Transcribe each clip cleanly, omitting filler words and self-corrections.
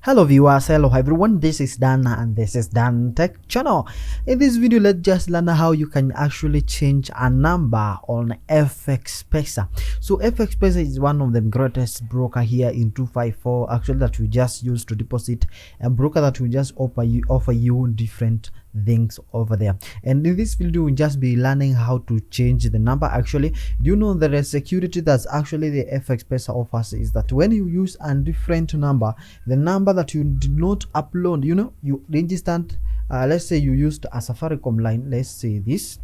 Hello viewers, hello everyone, this is Dan and this is Dan Tech Channel. In this video, let's just learn how you can actually change a number on FXPesa. So FXPesa is one of the greatest broker here in 254 actually that we just use to deposit, a broker that will just offer you different things over there. And in this video we'll just be learning how to change the number. Actually, do you know the security that's actually the FXPesa offers is that when you use a different number, the number that you did not upload, you registered, let's say you used a Safaricom line, let's say this,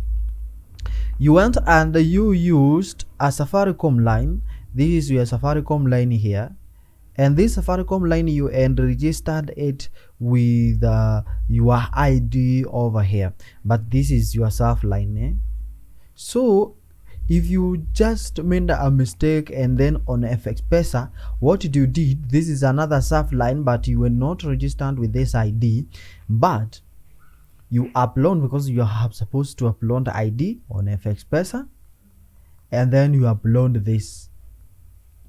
you went and you used a Safaricom line. This is your Safaricom line here, and this Safaricom line you and registered it with your ID over here, but this is your surf line, So if you just made a mistake and then on FXPesa, what you did, this is another surf line, but you were not registered with this ID, but you upload, because you are supposed to upload the ID on FXPesa, and then you upload this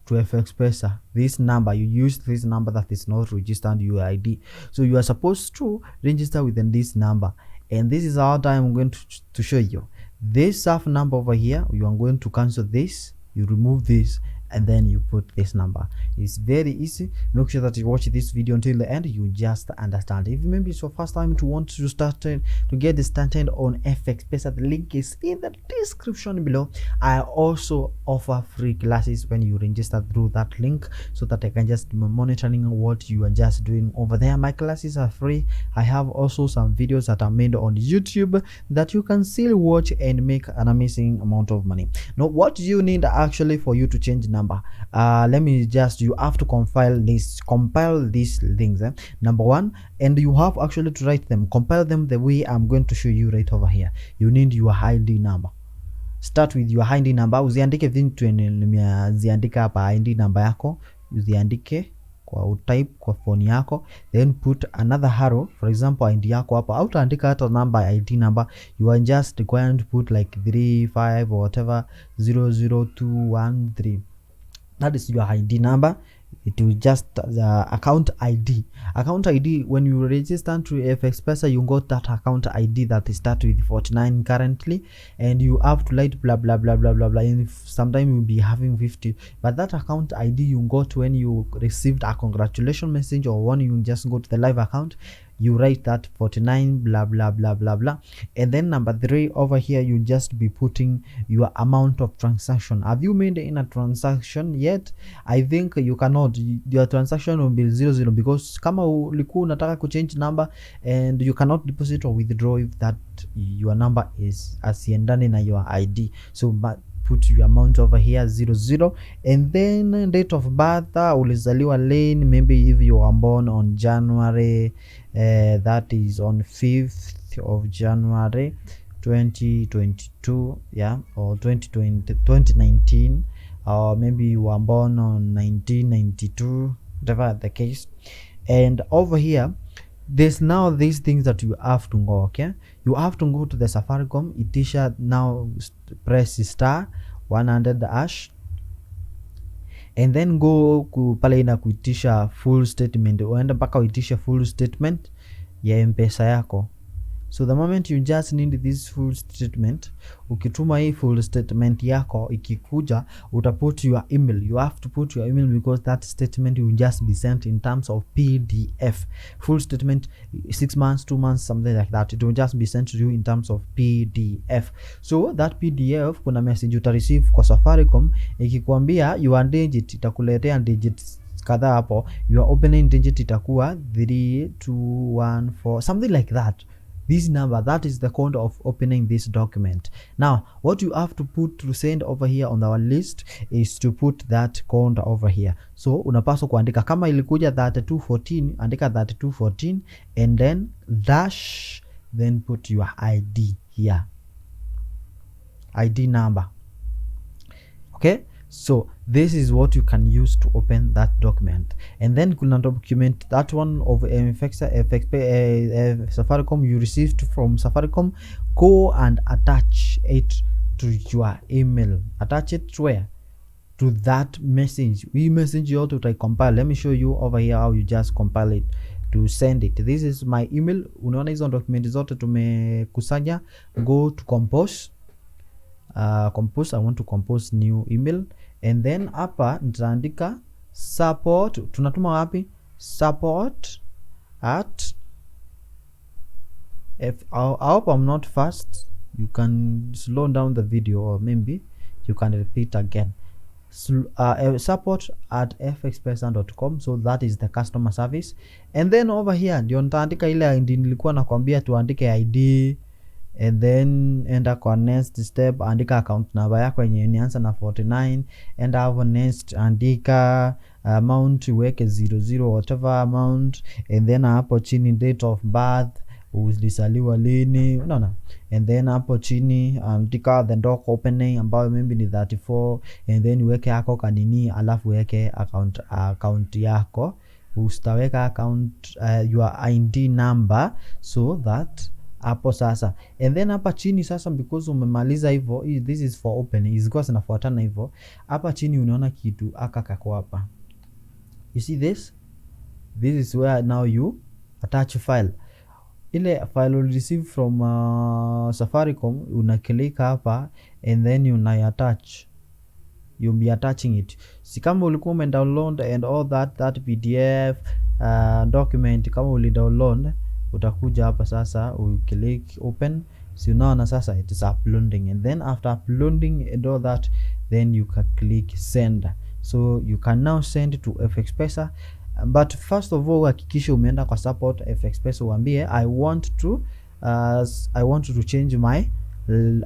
to FXPesa, this number, you use this number that is not registered your ID. So you are supposed to register within this number, and this is our time I'm going to show you this surf number over here. You are going to cancel this, you remove this, and then you put this number. It's very easy. Make sure that you watch this video until the end, you just understand. If maybe it's your first time to want to start to get started on FXPesa, the link is in the description below. I also offer free classes when you register through that link, so that I can just monitoring what you are just doing over there. My classes are free. I have also some videos that are made on YouTube that you can still watch and make an amazing amount of money. Now, what do you need actually for you to change number? Let me just, you have to compile these things, number one, and you have actually to write them, compile them the way I'm going to show you right over here. You need your ID number. Start with your ID number. Uziandike vitu nimeziandika hapa, ID number yako uziandike kwa type kwa phone yako, then put another arrow, for example ID yako hapa, au utaandika hata number ID number, you are just required to put like 35 or whatever 00213. That is your ID number. It will just account ID. Account ID, when you register to FXPesa, you got that account ID that is start with 49 currently, and you have to write blah blah blah blah blah blah. And sometime you'll be having 50, but that account ID you got when you received a congratulation message, or when you just go to the live account, you write that 49 blah blah blah blah blah. And then number 3 over here, you just be putting your amount of transaction. Have you made in a transaction yet? I think you cannot. Your transaction will be 00, because kama ulikuwa unataka kuchange number and you cannot deposit or withdraw if that your number is asiendani na your ID. So but put your amount over here 00, and then date of birth, ulizaliwa lane, maybe if you were born on January, that is on 5th of January 2022, or 2019, or maybe you were born on 1992, whatever the case. And over here there's now these things that you have to go, okay? You have to go to the Safaricom, itisha, now press star 100 hash, and then go pale na kuitisha full statement, uenda mpaka uitisha full statement ya M-Pesa yako. So the moment you just need this full statement, ukituma hii full statement yako ikikuja, utaput your email. You have to put your email, because that statement will just be sent in terms of PDF. Full statement, 6 months, 2 months, something like that. It will just be sent to you in terms of PDF. So that PDF, kuna message uta receive kwa Safaricom ikikwambia your digit, itakuletea digits kadhaa hapo. Your opening digit itakuwa 3214, something like that. This number, that is the code of opening this document. Now what you have to put to send over here on our list is to put that code over here. So unapaswa kuandika, kama ilikuja 3214, andika 3214 and then dash, then put your ID here, ID number. Okay, so this is what you can use to open that document. And then kuna document, that one of Safaricom you received from Safaricom, go and attach it to your email. Attach it where? to that message. We message yote utaicompile. Let me show you over here how you just compile it to send it. This is my email. Unaona hizo document zote tumekusanya. Go to compose. Compose, I want to compose new email, and then hapa nitaandika support. Tunatuma wapi? Support at I hope I'm not fast. You can slow down the video, or maybe you can repeat again. Support at FXPesa.com. So that is the customer service. And then over here ndio nitaandika ile ID nilikuwa nakwambia tuandike ID, and then enda kwa next step, andika account number yako yenye inaanza na 49, and hapo next andika amount, uweke 00 whatever amount, and then hapo chini date of birth, ulisaliwa lini, unaona, and then hapo chini andika the doc opening ambayo maybe ni 34, and then uweke yako kanini, alafu uweke account yako, ustaweka account your ID number, so that hapo sasa. And then hapa chini sasa, because umemaliza hivyo, this is for opening, izikuwa zinafuatana hivyo. Hapa chini unaona kitu aka kako hapa, you see this is where now you attach file. Ile file will receive from Safaricom, una click hapa, and then you attach, you'll be attaching it. Si kama ulikuwa umedownload and all that PDF document, kama uli download, utakuja hapa sasa, u click open. So unaona sasa it is uploading, and then after uploading and all that, then you can click send. So you can now send to FXPesa. But first of all, hakikisha umeenda kwa support FXPesa, uambie I want to change my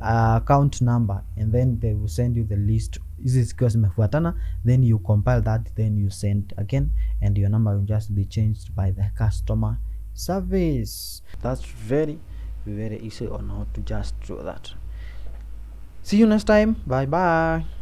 account number, and then they will send you the list. Is it because zimefuatana? Then you compile that, then you send again, and your number will just be changed by the customer service. That's very easy on how to just do that. See you next time. Bye bye.